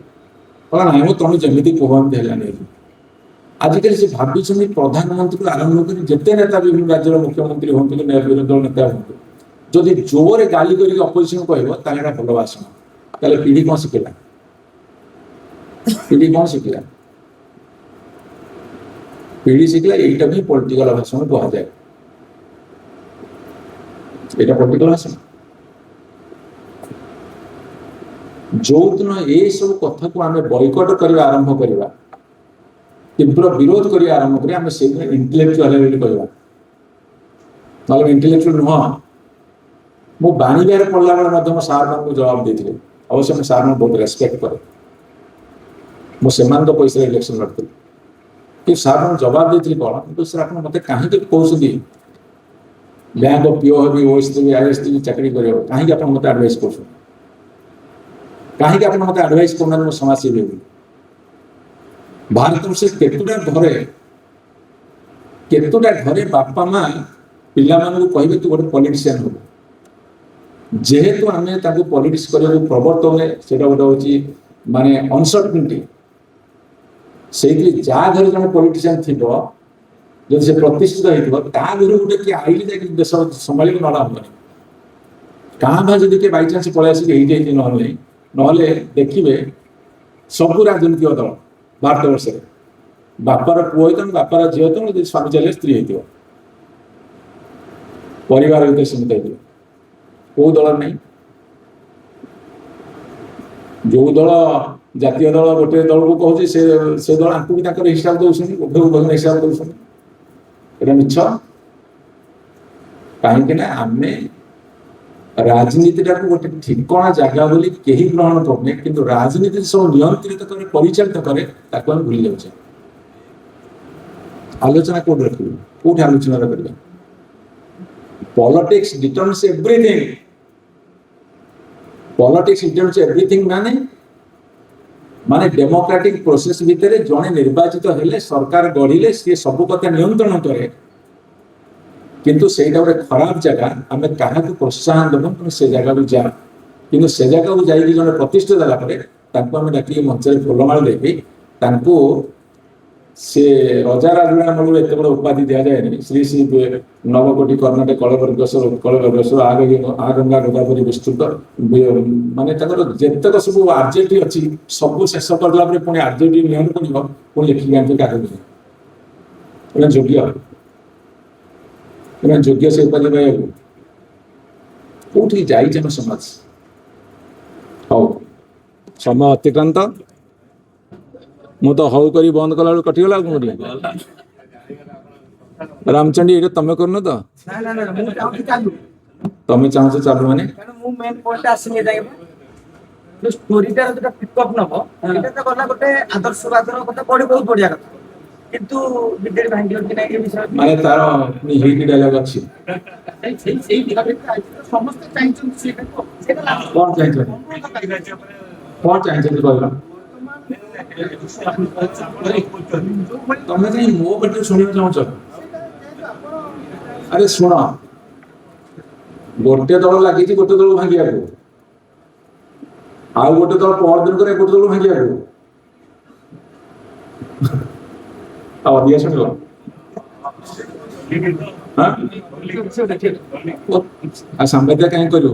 କହିଲା ନାହିଁ ମୁଁ ତମେ ଯେମିତି କୁହନ୍ତି ହେଲାନି। ଆଜିକାଲି ସେ ଭାବିଛନ୍ତି ପ୍ରଧାନମନ୍ତ୍ରୀରୁ ଆରମ୍ଭ କରି ଯେତେ ନେତା, ବିଭିନ୍ନ ରାଜ୍ୟର ମୁଖ୍ୟମନ୍ତ୍ରୀ ହୁଅନ୍ତୁ କି ବିରୋଧୀ ଦଳ ନେତା ହୁଅନ୍ତୁ, ଯଦି ଜୋରରେ ଗାଳି କରିକି ଅପୋଜିସନ କହିବ, ତାହେଲେ ଏଇଟା ଭଲ ଭାଷଣ। ତାହେଲେ ପିଢ଼ି କ'ଣ ଶିଖିଲା? ପିଢ଼ି କ'ଣ ଶିଖିଲା? ପିଢ଼ି ଶିଖିଲା ଏଇଟା ବି ପଲିଟିକାଲ ଭାଷଣ କୁହାଯାଏ। ଏଇଟା ପଲିଟିକାଲ ଭାଷଣ। ଯୋଉଦିନ ଏସବୁ କଥାକୁ ଆମେ ବୟକଟ କରିବା ଆରମ୍ଭ କରିବା, ତୀବ୍ର ବିରୋଧ କରିବା ଆରମ୍ଭ କରିବା, ଆମେ ସେଇଦିନ ଇଣ୍ଟେଲେକ୍ଚୁଆଲ ବୋଲି କହିବା। ନହେଲେ ଇଣ୍ଟେଲେକ୍ଚୁଆଲ ନୁହଁ। ମୁଁ ବାଣୀବିହାରରେ ପଢ଼ିଲା ବେଳେ ମଧ୍ୟ ମୋ ସାର୍ମାନଙ୍କୁ ଜବାବ ଦେଇଥିଲି। ଅବଶ୍ୟ ମୁଁ ସାର୍ମାନଙ୍କୁ ବହୁତ ରେସ୍ପେକ୍ଟ କରେ। ମୁଁ ସେମାନଙ୍କ ପଇସାରେ ଇଲେକ୍ସନ ଲଢ଼ିଥିଲି। କିନ୍ତୁ ସାର୍ମାନଙ୍କୁ ଜବାବ ଦେଇଥିଲି କ'ଣ? କିନ୍ତୁ ସାର୍ ଆପଣ ମୋତେ କାହିଁକି କହୁଛନ୍ତି ବ୍ୟାଙ୍କ ପିଓ ହେବି, ଓଏସ୍ ଦେବି, ଆଇଏସ୍ ଦେବି, ଚାକିରି କରିବାକୁ? କାହିଁକି ଆପଣ ମୋତେ ଆଡ଼ଭାଇସ୍ କରୁଛନ୍ତି? କାହିଁକି ଆପଣ ମୋତେ ଆଡ଼ଭାଇସ୍ କରୁନାହାନ୍ତି ମୁଁ ସମାଜସେବୀ ହେବି? ଭାରତବର୍ଷରେ କେତୋଟା ଘରେ ବାପା ମା ପିଲାମାନଙ୍କୁ କହିବେ ତୁ ଗୋଟେ ପଲିଟିସିଆନ ହବୁ। ଯେହେତୁ ଆମେ ତାଙ୍କୁ ପଲିଟିକ୍ସ କରିବାକୁ ପ୍ରବର୍ତ୍ତନେ, ସେଇଟା ଗୋଟେ ହେଉଛି ମାନେ ଅନସର୍ଟନିଟି। ସେଇଠି ଯାହା ଘରେ ଜଣେ ପଲିଟିସିଆନ ଥିବ, ଯଦି ସେ ପ୍ରତିଷ୍ଠିତ ହେଇଥିବ, ତା ଘରୁ ଗୋଟେ କିଏ ଆଇଲେ ଯାଇକି ଦେଶ ସମ୍ଭାଳିବ, ନହେଲେ ହବନି। କାଁ ଭାଁ ଯଦି କିଏ ବାଇଚାନ୍ସ ପଳେଇ ଆସିକି ହେଇଯାଇଛି, ନହେଲେ ନହେଲେ ଦେଖିବେ ସବୁ ରାଜନୈତିକ ଦଳ ଭାରତବର୍ଷରେ ବାପାର ପୁଅ ହେଇଥିବ ବାପାର ଝିଅ ହେଇଥିବ ଯଦି ସ୍ୱାମୀ ଚାଲିଲେ ସ୍ତ୍ରୀ ହେଇଥିବ ପରିବାର ଭିତରେ ସୀମିତ ହେଇଥିବ କୋଉ ଦଳ ନାହିଁ ଯୋଉ ଦଳ ଜାତୀୟ ଦଳ ଗୋଟେ ଦଳକୁ କହୁଛି ସେ ଦଳ ଆଙ୍କୁ ବି ତାଙ୍କର ହିସାବ ଦଉଛନ୍ତି ଉଭୟ ହିସାବ ଦଉଛନ୍ତି ଏଇଟା ମିଛ କାହିଁକି ନା ଆମେ ରାଜନୀତିଟାକୁ ଗୋଟେ ଠିକଣା ଜାଗା ବୋଲି କେହି ଗ୍ରହଣ କରୁନେ କିନ୍ତୁ ରାଜନୀତି ସବୁ ନିୟନ୍ତ୍ରିତ করে ପରିଚାଳିତ କରେ ତାକୁ ଆମେ ଭୁଲି ଯାଉଛେ ଆଲୋଚନା କୋଉଠି ରଖିବୁ କୋଉଠି ଆଲୋଚନା କରିବା ପଲିଟିକ୍ସ ଡିଟର୍ମିନ୍ସ ଏଭ୍ରିଥିଙ୍ଗ ପଲିଟିକ୍ସ ଡିଟର୍ମିନ୍ସ ଏଭ୍ରିଥିଙ୍ଗ ମାନେ ଡେମୋକ୍ରାଟିକ ପ୍ରୋସେସ ଭିତରେ ଜଣେ ନିର୍ବାଚିତ ହେଲେ ସରକାର ଗଢିଲେ ସିଏ ସବୁ କଥା ନିୟନ୍ତ୍ରଣ କରେ କିନ୍ତୁ ସେଇଟା ଗୋଟେ ଖରାପ ଜାଗା ଆମେ କାହାକୁ ପ୍ରୋତ୍ସାହନ ଦେବୁ କିନ୍ତୁ ସେ ଜାଗାକୁ ଯା କିନ୍ତୁ ସେ ଜାଗାକୁ ଯାଇକି ଜଣେ ପ୍ରତିଷ୍ଠା ଦେଲା ପରେ ତାଙ୍କୁ ଆମେ ଡାକିକି ମଞ୍ଚରେ ଫୁଲମାଳ ଦେଇକି ତାଙ୍କୁ ସେ ରଜା ରାଜୁଡ଼ା ମୂଳରୁ ଏତେ ବଡ଼ ଉପାଧି ଦିଆଯାଏନି ଶ୍ରୀ ଶ୍ରୀ ନବକୋଟି କର୍ଣ୍ଣାଟକ କଳବର୍ଗେଶ୍ୱର ଆଗଙ୍ଗା ଗୋଦାବରୀ ବିସ୍ତୃତ ମାନେ ତାଙ୍କର ଯେତେକ ସବୁ ଆର୍ଜେଟି ଅଛି ସବୁ ଶେଷ କରିଲା ପରେ ପୁଣି ଆର୍ଜେଟି ନିୟମ କରିବ ପୁଣି ଲେଖିକି ଆଣିକି କାଗଜ ଏଇଟା ଯୋଗ୍ୟ ଏମାନେ ଯୋଗ୍ୟ ସେ ଉପାଧି ପାଇବାକୁ କୋଉଠି ଯାଇଛି ଆମ ସମାଜ ହଉ ସମୟ ଅତିକ୍ରାନ୍ତ ମୁଁ ତ ହଉ କରି ବନ୍ଦ କଲା ବେଳକୁ କଟିଗଲା ଆଉ କଣ କରିବା ରାମଚଣ୍ଡୀ ଏଇଟା ତମେ କରୁନ ତ ତମେ ଚାହୁଁଛ ଚାଲୁ ମାନେ ମୁଁ ମେନ୍ ପଏଣ୍ଟ ଆସିନି ଏଟା ଯୋଉ ଷ୍ଟୋରିଟାର ଯୋଉଟା ପିକଅପ୍ ନବ ଏଇଟା ତ ଗଲା ଗୋଟେ ଆଦର୍ଶବାଦର କଥା ପଢି ବହୁତ ବଢିଆ କଥା କିନ୍ତୁ ବିଜେଡି ଭାଙ୍ଗିବ କି ନାହିଁ ଏ ବିଷୟରେ ମାନେ ତାର ହିଟ୍ ଡାଇଲଗ ଅଛି ସେଇ ସମସ୍ତେ ଚାହିଁଛନ୍ତି ସେଇଟାକୁ କଣ ଚାହିଁଛନ୍ତି କହିଲ ତମେ କାହିଁ ମୋ ପାଟିରୁ ଶୁଣିବାକୁ ଚାହୁଁଛ ଆରେ ଶୁଣ ଗୋଟେ ଦଳ ଲାଗିଛି ଗୋଟେ ଦଳ ଭାଙ୍ଗିବାକୁ ଆଉ ଗୋଟେ ଦଳ ପରଦିନ করে ଗୋଟେ ଦଳ ଭାଙ୍ଗିବାକୁ ଆଉ ଅଧିକା ଶୁଣିବ ସାମ୍ବାଦିକ କାହିଁ କରିବୁ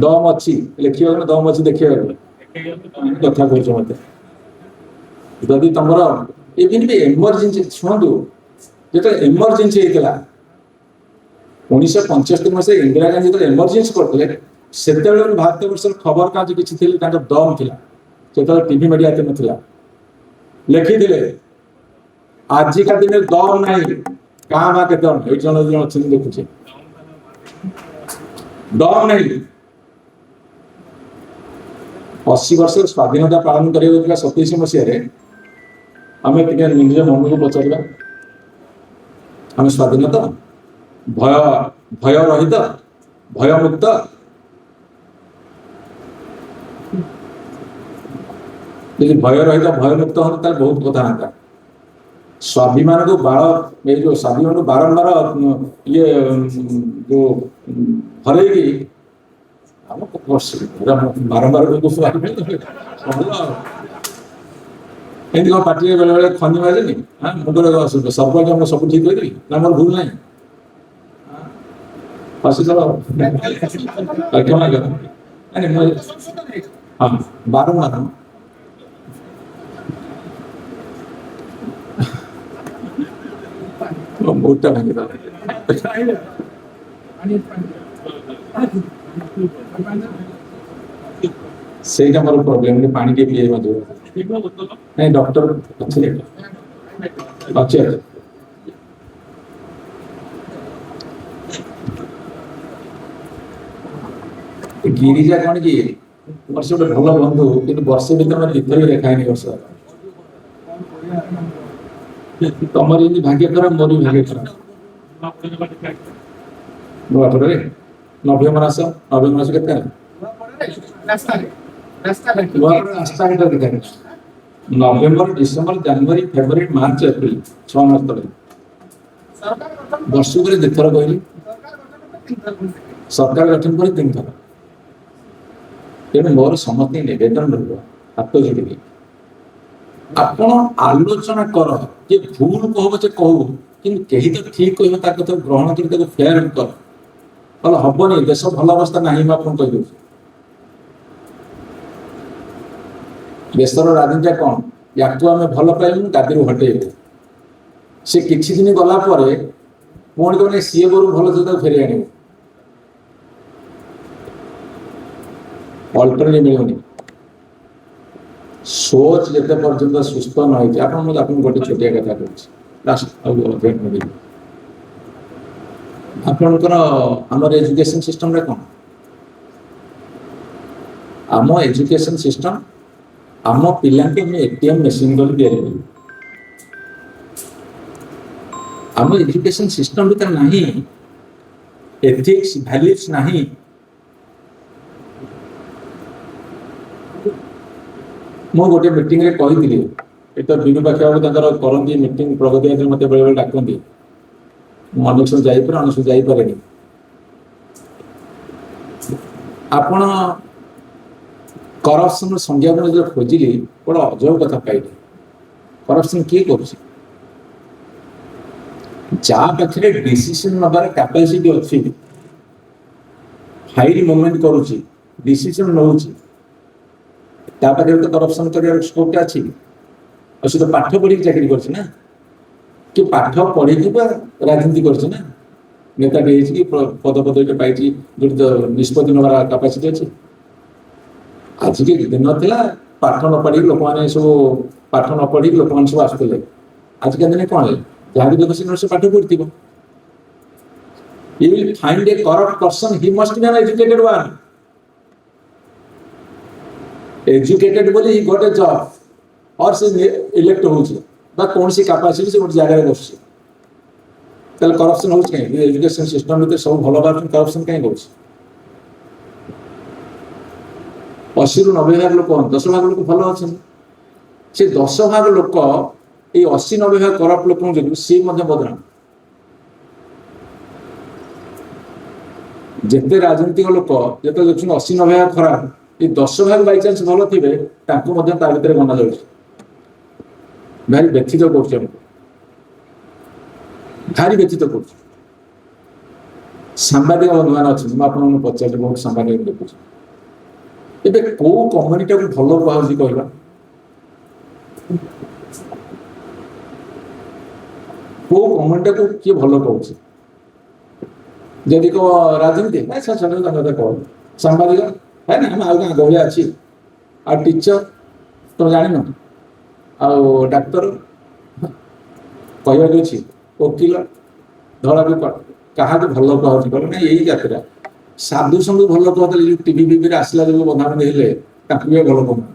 ଦମ ଅଛି ଲେଖିବାକୁ ନା ଦମ ଅଛି ଦେଖିବାକୁ କଥା କହୁଛ ମତେ ଯଦି ତମର ଇଭିନ୍ ବି ଏମର୍ଜେନ୍ସି ଶୁଣନ୍ତୁ ଯେତେବେଳେ ଏମର୍ଜେନ୍ସି ହେଇଥିଲା 1975 ମସିହାରେ ଇନ୍ଦିରା ଗାନ୍ଧୀ ଯେତେବେଳେ ଏମର୍ଜେନ୍ସି କରିଥିଲେ ସେତେବେଳେ ଭାରତ ବର୍ଷର ଖବର କାଗଜ କିଛି ଥିଲେ ତାଙ୍କର ଦମ ଥିଲା ସେତେବେଳେ ଟିଭି ମିଡିଆ ଏତେ ନଥିଲା ଲେଖିଥିଲେ ଆଜିକା ଦିନରେ ଦମ ନାହିଁ କାଁ ବା କେତେ ଏଇ ଜଣ ଅଛନ୍ତି ଦେଖୁଛେ ଦମ ନାହିଁ 80 ବର୍ଷର ସ୍ୱାଧୀନତା ପାଳନ କରିବାକୁ ଥିବା 27 ମସିହାରେ ଆମେ ଟିକେ ନିଜ ମନକୁ ପଚାରିବା ଆମେ ସ୍ୱାଧୀନତା ଭୟ ରହିତ ଭୟମୁକ୍ତ ଯଦି ଭୟ ରହିତ ଭୟମୁକ୍ତ ହୁଅନ୍ତା ତାହେଲେ ବହୁତ କଥା ହନ୍ତା ସ୍ୱାଭିମାନକୁ ଏଇ ଯୋଉ ସ୍ୱାଭିମାନକୁ ବାରମ୍ବାର ଇଏ ଯୋଉ ହରେଇକି ବାରମ୍ବାର ଏମିତି କଣ ପାଟିରେ ବେଳେ ବେଳେ ଖନି ମାରେନି ମୁଣ୍ଡରେ ସର୍ବଜ୍ଞ ମୁଁ ସବୁ ଠିକ କରିଦେବି ନା ମୋର ଭୁଲ ନାହିଁ ହସିଦବ କ୍ଷମା କର ହଁ ବାରମ୍ବାର ମୁହୂର୍ତ୍ତ ଭାଙ୍ଗିଦବ ସେଇଟା ମୋର ପ୍ରୋବ୍ଲେମ ପାଣି ଟିକେ ପିଏ ମଧ୍ୟ ନାଇଁ ଡକ୍ଟର ଅଛି ଅଛି ଗିରିଜା କଣ କି ମୋର ସେ ଗୋଟେ ଭଲ ବନ୍ଧୁ କିନ୍ତୁ ବର୍ଷେ ଭିତରେ ଦିଥର ବି ଦେଖା ହେଇନି ବର୍ଷ ତମର ଯେମିତି ଭାଗ୍ୟ ଖରାପ ମୋର ବି ଭାଗ୍ୟ ଖରାପ ନୂଆପଡ଼ାରେ ନଭେମ୍ବର ମାସ କେତେ ରାସ୍ତାଘାଟ ଦେଖା ନଭେମ୍ବର ଡିସେମ୍ବର ଜାନୁଆରୀ ଫେବୃଆରୀ ମାର୍ଚ୍ଚ ଏପ୍ରିଲ 6 ମାସ ତଳେ ବର୍ଷକୁ ଦିଥର କହିଲି ସରକାର ଗଠନ କରି 3 ଥର ତେଣୁ ମୋର ସମସ୍ତେ ନିବେଦନ ରହିବ ହାତ ଯୋଡ଼ିବି ଆପଣ ଆଲୋଚନା କର ଯେ ଭୁଲ କହୁ ପଛେ କହୁ କିନ୍ତୁ କେହି ତ ଠିକ କହିବ ତା କଥା ଗ୍ରହଣ କରି ତାକୁ ଫେୟାର କର ତାହେଲେ ହବନି ଦେଶ ଭଲ ଅବସ୍ଥା ନାହିଁ ମୁଁ ଆପଣଙ୍କୁ କହିଦେଉଛି ଦେଶର ରାଜନୀତି କଣ ୟାକୁ ଆମେ ଭଲ ପାଇଲୁ ଗାଦିରୁ ହଟେଇବୁ। ସେ କିଛି ଦିନ ଗଲା ପରେ ପୁଣି କହିଲେ ସିଏ ବୋରୁ ଭଲ ସେ ତାକୁ ଫେରି ଆଣିବ, ଅଲ୍ଟରନେଟିଭ ମିଳୁନି। ସୋଚ ଯେତେ ପର୍ଯ୍ୟନ୍ତ ସୁସ୍ଥ ନ ହେଇଛି, ଆପଣଙ୍କୁ ଗୋଟେ ଛୋଟିଆ କଥା କହୁଛି, ଆପଣଙ୍କର ଆମର ଏଜୁକେସନ ସିଷ୍ଟମରେ କ'ଣ? ଆମ ଏଜୁକେସନ ସିଷ୍ଟମ ଆମ ପିଲାଙ୍କୁ ଆମେ ଏଟିଏମ୍ ମେସିନ୍ କରି ତିଆରି କରିବୁ। ଆମ ଏଜୁକେସନ ସିଷ୍ଟମ ଭିତରେ ନାହିଁ ଏଥିକ୍ସ ଭ୍ୟାଲ୍ୟୁଜ ନାହିଁ। ମୁଁ ଗୋଟେ ମିଟିଂରେ କହିଥିଲି, ଏ ତ ବିରୁପାକ୍ଷ ବାବୁ ତାଙ୍କର କରନ୍ତି ମିଟିଂ ପ୍ରଗତି ଆଦିରେ ମୋତେ ବେଳେବେଳେ ଡାକନ୍ତି, ମୁଁ ଅନେକ ସବୁ ଯାଇପାରେ ଅନେକ ସବୁ ଯାଇପାରେନି। ଆପଣ କରପସନ ସଂଜ୍ଞାକୁ ଯେତେବେଳେ ଖୋଜିଲି ବଡ଼ ଅଜବ କଥା ପାଇଲି। କରପସନ କିଏ କରୁଛି? ଯାହା ପାଖରେ ଡିସିସନ ନେବାର କାପାସିଟି ଅଛି, ଫାଇଲ ମୁଭମେଣ୍ଟ କରୁଛି, ଡିସିସନ ନେଉଛି, ତା ପାଖରେ ତ କରପସନ କରିବାର ସ୍କୋପଟା ଅଛି। ଆଉ ସେ ତ ପାଠ ପଢିକି ଚାକିରି କରିଛି ନା, କି ପାଠ ପଢିକି ବା ରାଜନୀତି କରିଛି ନା, ନେତାଟି ହେଇଛି କି ପଦପଦବୀଟେ ପାଇଛି, ଯୋଉଠି ତ ନିଷ୍ପତ୍ତି ନେବାର କାପାସିଟି ଅଛି। ଆଜିକି ଦିନ ଥିଲା ପାଠ ନ ପଢିକି ଲୋକମାନେ ସବୁ ପାଠ ନ ପଢିକି ଲୋକମାନେ ସବୁ ଆସୁଥିଲେ। ଆଜିକା ଦିନେ କ'ଣ ହେଲା? ଯାହାକି ଦେଖ ସେ ପାଠ ପଢିଥିବ। You will find a corrupt person, he must be an educated one. Educated ବୋଲି he got a job, or ସେ ଇଲେକ୍ଟ ହେଉଛି ବା କୌଣସି କାପାସିଟି ସେ ଗୋଟେ ଜାଗାରେ ବସୁଛି। ତାହେଲେ କରପସନ ହେଉଛି କାହିଁକି? ଏଜୁକେସନ ସିଷ୍ଟମ ଭିତରେ ସବୁ ଭଲ ଭାବୁଛନ୍ତି, କରପସନ କାହିଁକି ହେଉଛି? 80ରୁ 90 ଭାଗ ଲୋକ, 10 ଭାଗ ଲୋକ ଭଲ ଅଛନ୍ତି। ସେ 10 ଭାଗ ଲୋକ ଏଇ 80-90 ଭାଗ କରପ୍ଟ ଲୋକଙ୍କ ଯୋଗୁଁ ସିଏ ମଧ୍ୟ ବଦନାମ। ଯେତେ ରାଜନୈତିକ ଲୋକ ଯେତେବେଳେ ଦେଖୁଛନ୍ତି 80-90 ଭାଗ ଖରାପ, ଏ 10 ଭାଗ ବାଇଚାନ୍ସ ଭଲ ଥିବେ ତାଙ୍କୁ ମଧ୍ୟ ତା ଭିତରେ ଗଣା ଯାଉଛି। ଭାରି ବ୍ୟଥିତ କରୁଛି ଆମକୁ, ଭାରି ବ୍ୟଥିତ କରୁଛି। ସାମ୍ବାଦିକ ବନ୍ଧୁମାନେ ଅଛନ୍ତି, ମୁଁ ଆପଣଙ୍କୁ ପଚାରିଲି, ବହୁତ ସାମ୍ବାଦିକ ଦେଖୁଛି। ଏବେ କୋଉ କମ୍ୟୁନିଟିକୁ ଭଲ କୁହାଯାଉଛି କହିବା? କୋଉ କମ୍ୟୁନିଟିକୁ କିଏ ଭଲ କହୁଛି? ଯଦି କହ ରାଜନୀତି, କହ ସାମ୍ବାଦିକ, ହେ ନା ଆମେ ଆଉ ଗାଁ ଗହଳିଆ ଅଛି, ଆଉ ଟିଚର ତମେ ଜାଣିନ, ଆଉ ଡାକ୍ତର କହିବାକୁ ଅଛି, ଓକିଲ, ଧଳାକୁ କାହାକୁ ଭଲ କୁହାଯାଉଛି କହିଲ? ନାଇଁ ଏଇ ଜାତିଟା ସାଧୁ ସଙ୍ଗୁ ଭଲ କହୁଥିଲେ, ଯୋଉ ଟିଭି ଫିଭିରେ ଆସିଲା ଯୋଉ ବନ୍ଧାବନ୍ଧି ହେଲେ ତାଙ୍କୁ ବି ଭଲ କହୁନାହାନ୍ତି।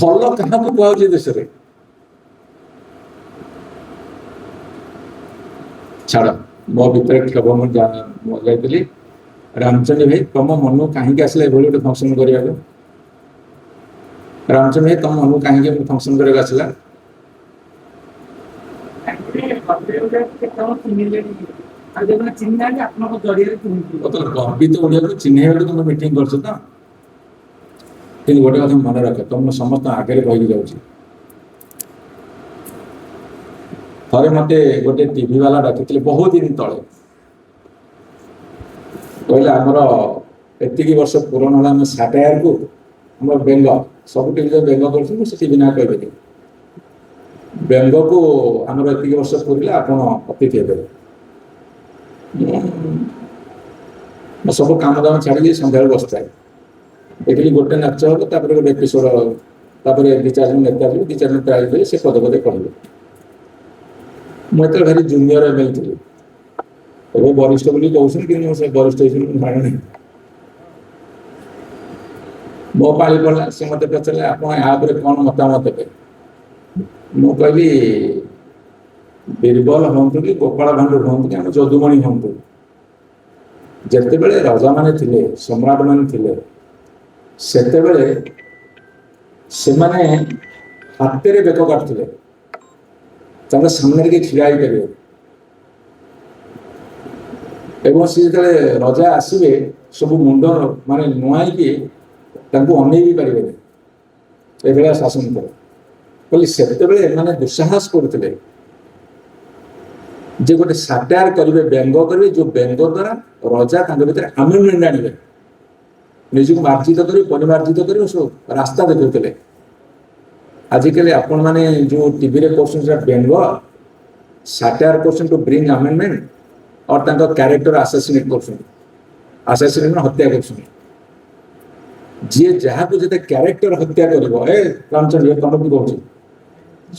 ଭଲ କାହାକୁ କୁହାଯାଉଛି ଦେଶରେ? ଛାଡ଼, ମୋ ଭିତରେ କ୍ଷୋଭ ମୁଁ ଯାଇଥିଲି। ରାମଚନ୍ଦ୍ର ଭାଇ, ତମ ମନକୁ କାହିଁକି ଆସିଲା ଏଭଳି ଗୋଟେ ଫଙ୍କସନ କରିବାକୁ? ରାମଚନ୍ଦ୍ର ଭାଇ, ତମ ମନକୁ କାହିଁକି ଏମିତି ଫଙ୍କସନ କରିବାକୁ ଆସିଲା? ଗର୍ବିତ ଓଡ଼ିଆକୁ ଚିହ୍ନେଇବାକୁ ତମେ ମିଟିଂ କରୁଛ ତ? କିନ୍ତୁ ଗୋଟେ କଥା ମନେ ରଖ, ତମ ସମସ୍ତ ଆଗରେ କହିକି ଯାଉଛି। ଥରେ ମତେ ଗୋଟେ ଟିଭି ବାଲା ଡାକିଥିଲେ ବହୁତ ଦିନ ତଳେ, କହିଲେ ଆମର ଏତିକି ବର୍ଷ ପୂରଣ ହେଲା ଆମ ସାଟାୟାରକୁ, ଆମର ବେଙ୍ଗ, ସବୁ ଟିଭି ଯୋଉ ବେଙ୍ଗ କରୁଛୁ, ମୁଁ ସେ ଟିଭି ନାଁ କହିଦେଲି, ବେଙ୍ଗକୁ ଆମର ଏତିକି ବର୍ଷ ପୁରିଲା, ଆପଣ ଅତିଥି ହେବେ। ମୁଁ ସବୁ କାମ ଦାମ ଛାଡ଼ିକି ସନ୍ଧ୍ୟାବେଳେ ବସିଥାଏ। ଦେଖିଲି ଗୋଟେ ନାଚ ହେବ, ତାପରେ ଗୋଟେ ଏପିସୋଡ, ତାପରେ 2-4 ଜଣ ନେତା ଯିବେ, 2-4 ଜଣ ପ୍ରାଇଜ ଦେବେ, ସେ ପଦେ ପଦେ କହିବେ। ମୁଁ ଏତେବେଳେ ଭାରି ଜୁନିୟର ଏମଏଲଏ ଥିଲି, ଏବେ ବରିଷ୍ଠ ବୋଲି କହୁଛନ୍ତି, କିନ୍ତୁ ସେ ବରିଷ୍ଠ ହେଇଛନ୍ତି ମୁଁ ଜାଣିନି। ମୋ ପାଳି ପଡ଼ିଲା, ସେ ମତେ ପଚାରିଲେ ଆପଣ ଏହା ଉପରେ କ'ଣ ମତାମତ ଦେବେ? ମୁଁ କହିଲି ବୀରବଲ ହୁଅନ୍ତୁ କି ଗୋପାଳ ଭାଣ୍ଡୁ ହୁଅନ୍ତୁ କି ଆମ ଯଦୁମଣି ହୁଅନ୍ତୁ, ଯେତେବେଳେ ରାଜାମାନେ ଥିଲେ, ସମ୍ରାଟମାନେ ଥିଲେ, ସେତେବେଳେ ସେମାନେ ହାତରେ ବେକ କାଟୁଥିଲେ, ତାଙ୍କ ସାମ୍ନାରେ କିଏ ଛିଡ଼ା ହେଇପାରିବେ, ଏବଂ ସେ ଯେତେବେଳେ ରଜା ଆସିବେ ସବୁ ମୁଣ୍ଡ ମାନେ ନୁଆଁଇକି ତାଙ୍କୁ ଅନେଇ ବି ପାରିବେନି, ଏଭଳିଆ ଶାସନ କରେ। କହିଲି ସେତେବେଳେ ଏମାନେ ଦୁଃସାହସ କରୁଥିଲେ ଯେ ଗୋଟେ ସାଟାୟାର କରିବେ, ବ୍ୟଙ୍ଗ କରିବେ, ଯୋଉ ବ୍ୟଙ୍ଗ ଦ୍ୱାରା ରଜା ତାଙ୍କ ଭିତରେ ଆମେଣ୍ଡମେଣ୍ଟ ଆଣିବେ, ନିଜକୁ ମାର୍ଜିତ କରି ପରିମାର୍ଜିତ କରି ସବୁ ରାସ୍ତା ଦେଖାଉଥିଲେ। आजिकल आपण माने जो टीवी रे क्वेश्चन रा बेंग सटायर क्वेश्चन टू ब्रिंग अमेंडमेंट और तांका कैरेक्टर असैसिनेट क्वेश्चन असैसिनेट में हत्या क्वेश्चन जी जहाँ को जते कैरेक्टर हत्या करबो ए रामचंद्र ये कम की कहू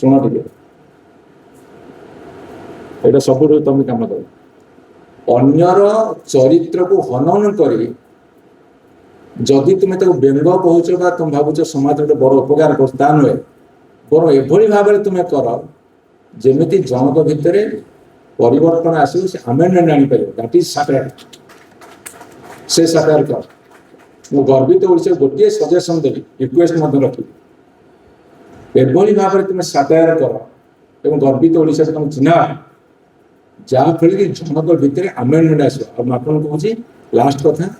सुनो टिके एटा सब तुम काम कर अन्यर चरित्र को हनन करी जदि तुम ताको व्यंग कहूच बा तुम भावुच समाज गोटे बड़ उपकार कर नुहे बर एभली भाव तुम कर जेमिति जनक भितर परिवर्तन आसो से आमेंडमेंट आनी पार दैट इज सटायर से सटायर कर मु गर्वित ओडिशा गोटे सजेशन देवी रिक्वेस्ट रखी एभली भाव तुम सटायर कर एवं गर्वित ओडिशा तुम चिन्ह जहाँफल कि जनक भितर आमेंडमेंट आसो और आपको कहूँ लास्ट कथा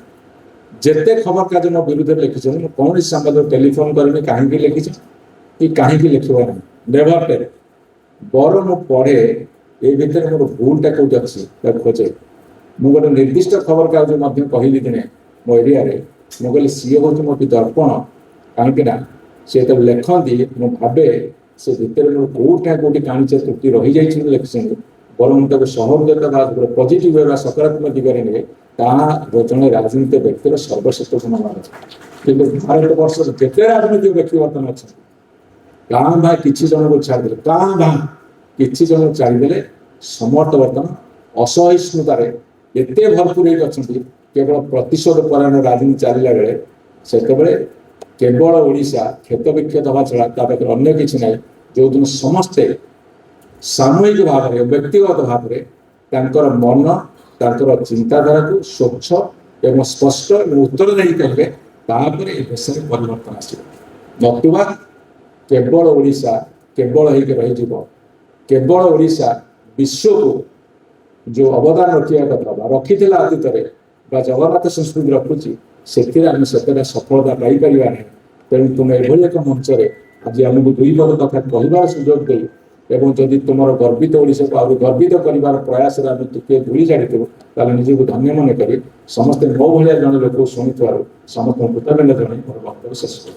जिते खबर काज मो विरुद्ध लिखी कौन संवाद टेलीफोन करें कहीं लिखी कि कहीं लिखा ना नेवर टेल बर मु पढ़े ये भितर मोर भूलटा कौट अच्छी खोजे मु गोटे निर्दिष्ट खबर कागज कहली दिने मो एरिया मु कहली सी हूँ मोटी दर्पण कहीं सी जो लिखती मुझे भावे से भितर मोर कौटा कौटी कहीं त्रुटि रही जाइए लिखी बर मुझे सहृदयता पजिट वे सकारात्मक दिगरे निए जड़े राजनीति व्यक्तिर सर्वश्रेष्ठ गुण कि भारत वर्ष जिते राजनीतिक व्यक्ति बर्तमान अच्छा गाँ भा कि जन को छाड़दे गाँ भा कि जन छाड़दे समस्त बर्तमान असहिष्णुतार एत भरपूर अच्छा केवल प्रतिशोध परायण राजनीति चलला बेले से केवल ओडिशा क्षत विक्षत हवा छड़ा पाखे अन्य किसी ना जो दिन समस्ते सामूहिक भाव में व्यक्तिगत भाव में मन तांकर चिंताधारा को स्वच्छ एवं स्पष्ट उत्तरदायी करेंगे देश में परिवर्तन आसो नतुबा केवल ओडिशा केवल होकर केवल ओडिशा विश्व को जो अवदान रखा कथा रखी अतीत जगन्नाथ संस्कृति रखुची से आम से सफलता पाइपर ना तेणु तुम एभली एक मंच आज आमको दुई पद कथा कहबार सुजोग दे एवं जदि तुम गर्वित ओडिशा को आगे गर्वित कर प्रयास टे धूली छाड़ी निजक धन्य मन कर समस्त मो भाया जन लोग शुणी समस्त कृतज्ञता जन मोर वक्तव्य शेष कर।